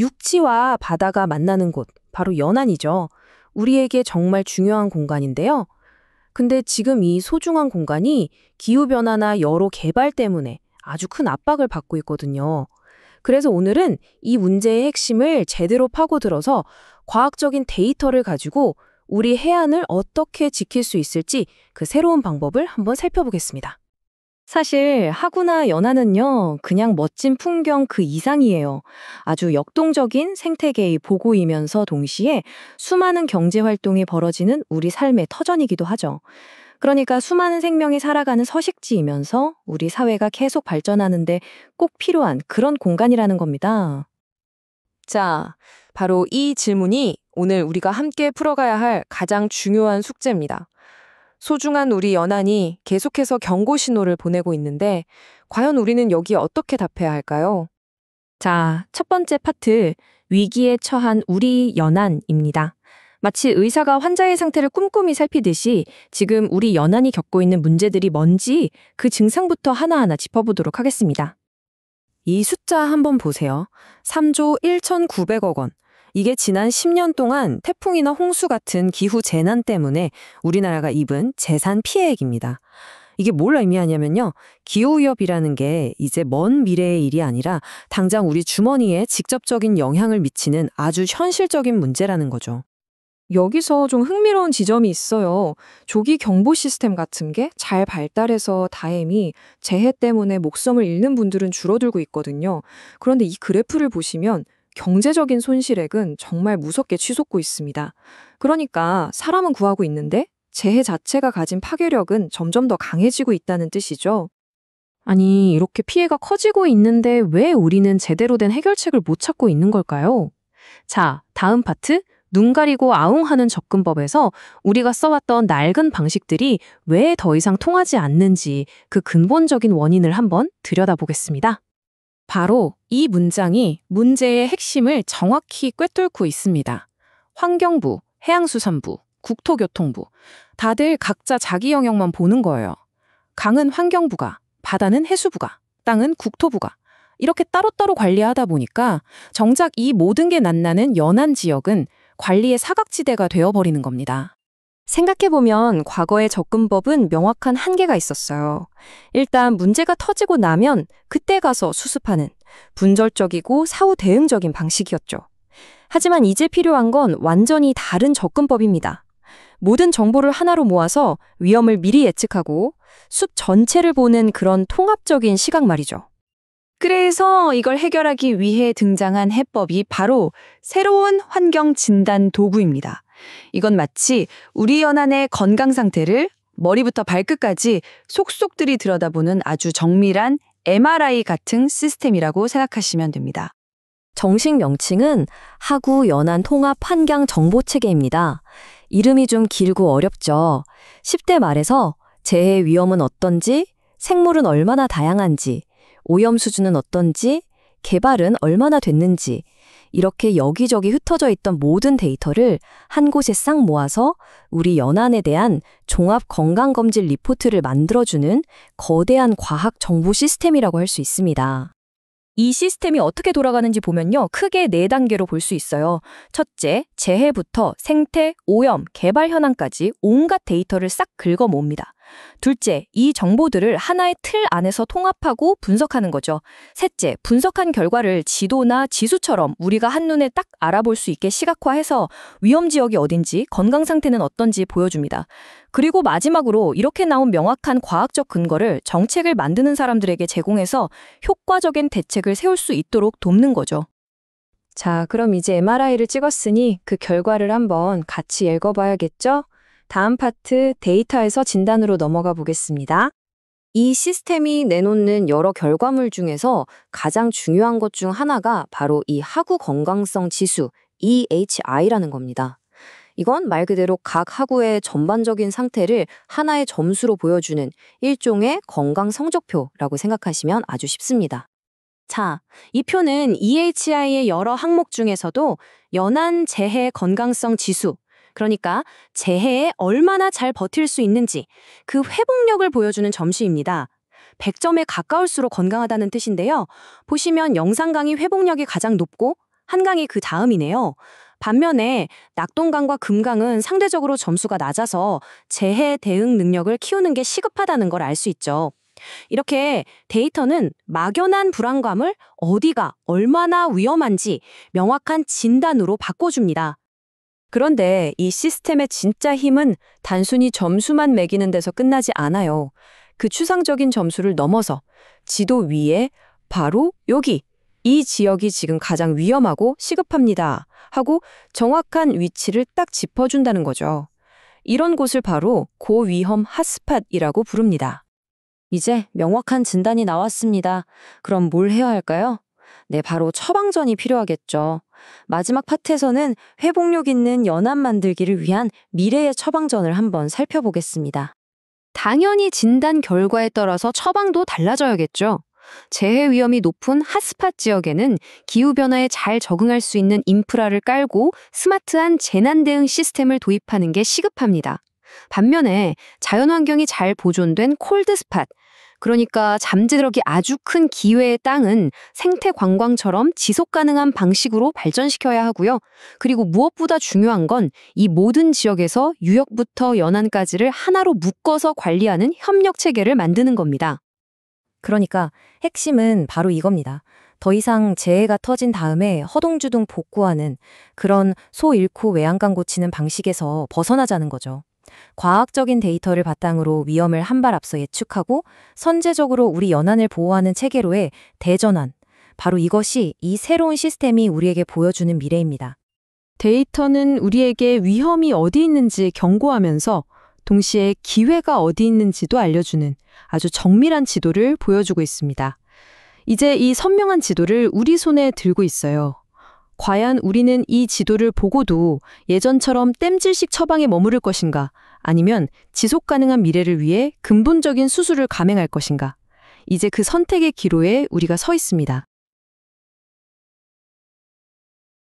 육지와 바다가 만나는 곳, 바로 연안이죠. 우리에게 정말 중요한 공간인데요. 근데 지금 이 소중한 공간이 기후변화나 여러 개발 때문에 아주 큰 압박을 받고 있거든요. 그래서 오늘은 이 문제의 핵심을 제대로 파고들어서 과학적인 데이터를 가지고 우리 해안을 어떻게 지킬 수 있을지 그 새로운 방법을 한번 살펴보겠습니다. 사실 하구나 연안은요, 그냥 멋진 풍경 그 이상이에요. 아주 역동적인 생태계의 보고이면서 동시에 수많은 경제 활동이 벌어지는 우리 삶의 터전이기도 하죠. 그러니까 수많은 생명이 살아가는 서식지이면서 우리 사회가 계속 발전하는데 꼭 필요한 그런 공간이라는 겁니다. 자, 바로 이 질문이 오늘 우리가 함께 풀어가야 할 가장 중요한 숙제입니다. 소중한 우리 연안이 계속해서 경고 신호를 보내고 있는데 과연 우리는 여기에 어떻게 답해야 할까요? 자, 첫 번째 파트, 위기에 처한 우리 연안입니다. 마치 의사가 환자의 상태를 꼼꼼히 살피듯이 지금 우리 연안이 겪고 있는 문제들이 뭔지 그 증상부터 하나하나 짚어보도록 하겠습니다. 이 숫자 한번 보세요. 3조 1,900억 원. 이게 지난 10년 동안 태풍이나 홍수 같은 기후 재난 때문에 우리나라가 입은 재산 피해액입니다. 이게 뭘 의미하냐면요. 기후위협이라는 게 이제 먼 미래의 일이 아니라 당장 우리 주머니에 직접적인 영향을 미치는 아주 현실적인 문제라는 거죠. 여기서 좀 흥미로운 지점이 있어요. 조기 경보 시스템 같은 게 잘 발달해서 다행히 재해 때문에 목숨을 잃는 분들은 줄어들고 있거든요. 그런데 이 그래프를 보시면 경제적인 손실액은 정말 무섭게 치솟고 있습니다. 그러니까 사람은 구하고 있는데 재해 자체가 가진 파괴력은 점점 더 강해지고 있다는 뜻이죠. 아니, 이렇게 피해가 커지고 있는데 왜 우리는 제대로 된 해결책을 못 찾고 있는 걸까요? 자, 다음 파트. 눈 가리고 아웅하는 접근법에서 우리가 써왔던 낡은 방식들이 왜 더 이상 통하지 않는지 그 근본적인 원인을 한번 들여다보겠습니다. 바로 이 문장이 문제의 핵심을 정확히 꿰뚫고 있습니다. 환경부, 해양수산부, 국토교통부, 다들 각자 자기 영역만 보는 거예요. 강은 환경부가, 바다는 해수부가, 땅은 국토부가 이렇게 따로따로 관리하다 보니까 정작 이 모든 게 만나는 연안 지역은 관리의 사각지대가 되어버리는 겁니다. 생각해보면 과거의 접근법은 명확한 한계가 있었어요. 일단 문제가 터지고 나면 그때 가서 수습하는 분절적이고 사후 대응적인 방식이었죠. 하지만 이제 필요한 건 완전히 다른 접근법입니다. 모든 정보를 하나로 모아서 위험을 미리 예측하고 숲 전체를 보는 그런 통합적인 시각 말이죠. 그래서 이걸 해결하기 위해 등장한 해법이 바로 새로운 환경 진단 도구입니다. 이건 마치 우리 연안의 건강 상태를 머리부터 발끝까지 속속들이 들여다보는 아주 정밀한 MRI 같은 시스템이라고 생각하시면 됩니다. 정식 명칭은 하구 연안 통합 환경 정보 체계입니다. 이름이 좀 길고 어렵죠. 10대 말에서 재해 위험은 어떤지, 생물은 얼마나 다양한지, 오염 수준은 어떤지, 개발은 얼마나 됐는지 이렇게 여기저기 흩어져 있던 모든 데이터를 한 곳에 싹 모아서 우리 연안에 대한 종합 건강검진 리포트를 만들어주는 거대한 과학 정보 시스템이라고 할 수 있습니다. 이 시스템이 어떻게 돌아가는지 보면요. 크게 4단계로 볼 수 있어요. 첫째, 재해부터 생태, 오염, 개발 현황까지 온갖 데이터를 싹 긁어 모읍니다. 둘째, 이 정보들을 하나의 틀 안에서 통합하고 분석하는 거죠. 셋째, 분석한 결과를 지도나 지수처럼 우리가 한눈에 딱 알아볼 수 있게 시각화해서 위험 지역이 어딘지, 건강 상태는 어떤지 보여줍니다. 그리고 마지막으로 이렇게 나온 명확한 과학적 근거를 정책을 만드는 사람들에게 제공해서 효과적인 대책을 세울 수 있도록 돕는 거죠. 자, 그럼 이제 MRI를 찍었으니 그 결과를 한번 같이 읽어봐야겠죠? 다음 파트 데이터에서 진단으로 넘어가 보겠습니다. 이 시스템이 내놓는 여러 결과물 중에서 가장 중요한 것 중 하나가 바로 이 하구 건강성 지수 EHI라는 겁니다. 이건 말 그대로 각 하구의 전반적인 상태를 하나의 점수로 보여주는 일종의 건강 성적표라고 생각하시면 아주 쉽습니다. 자, 이 표는 EHI의 여러 항목 중에서도 연안 재해 건강성 지수, 그러니까 재해에 얼마나 잘 버틸 수 있는지 그 회복력을 보여주는 점수입니다. 100점에 가까울수록 건강하다는 뜻인데요. 보시면 영상 강의 회복력이 가장 높고 한강이 그 다음이네요. 반면에 낙동강과 금강은 상대적으로 점수가 낮아서 재해 대응 능력을 키우는 게 시급하다는 걸 알 수 있죠. 이렇게 데이터는 막연한 불안감을 어디가 얼마나 위험한지 명확한 진단으로 바꿔줍니다. 그런데 이 시스템의 진짜 힘은 단순히 점수만 매기는 데서 끝나지 않아요. 그 추상적인 점수를 넘어서 지도 위에 바로 여기, 이 지역이 지금 가장 위험하고 시급합니다 하고 정확한 위치를 딱 짚어준다는 거죠. 이런 곳을 바로 고위험 핫스팟이라고 부릅니다. 이제 명확한 진단이 나왔습니다. 그럼 뭘 해야 할까요? 네, 바로 처방전이 필요하겠죠. 마지막 파트에서는 회복력 있는 연안 만들기를 위한 미래의 처방전을 한번 살펴보겠습니다. 당연히 진단 결과에 따라서 처방도 달라져야겠죠. 재해 위험이 높은 핫스팟 지역에는 기후변화에 잘 적응할 수 있는 인프라를 깔고 스마트한 재난 대응 시스템을 도입하는 게 시급합니다. 반면에 자연환경이 잘 보존된 콜드스팟, 그러니까 잠재력이 아주 큰 기외의 땅은 생태 관광처럼 지속 가능한 방식으로 발전시켜야 하고요. 그리고 무엇보다 중요한 건 이 모든 지역에서 유역부터 연안까지를 하나로 묶어서 관리하는 협력 체계를 만드는 겁니다. 그러니까 핵심은 바로 이겁니다. 더 이상 재해가 터진 다음에 허둥지둥 복구하는 그런 소 잃고 외양간 고치는 방식에서 벗어나자는 거죠. 과학적인 데이터를 바탕으로 위험을 한 발 앞서 예측하고 선제적으로 우리 연안을 보호하는 체계로의 대전환. 바로 이것이 이 새로운 시스템이 우리에게 보여주는 미래입니다. 데이터는 우리에게 위험이 어디 있는지 경고하면서 동시에 기회가 어디 있는지도 알려주는 아주 정밀한 지도를 보여주고 있습니다. 이제 이 선명한 지도를 우리 손에 들고 있어요. 과연 우리는 이 지도를 보고도 예전처럼 땜질식 처방에 머무를 것인가? 아니면 지속 가능한 미래를 위해 근본적인 수술을 감행할 것인가? 이제 그 선택의 기로에 우리가 서 있습니다.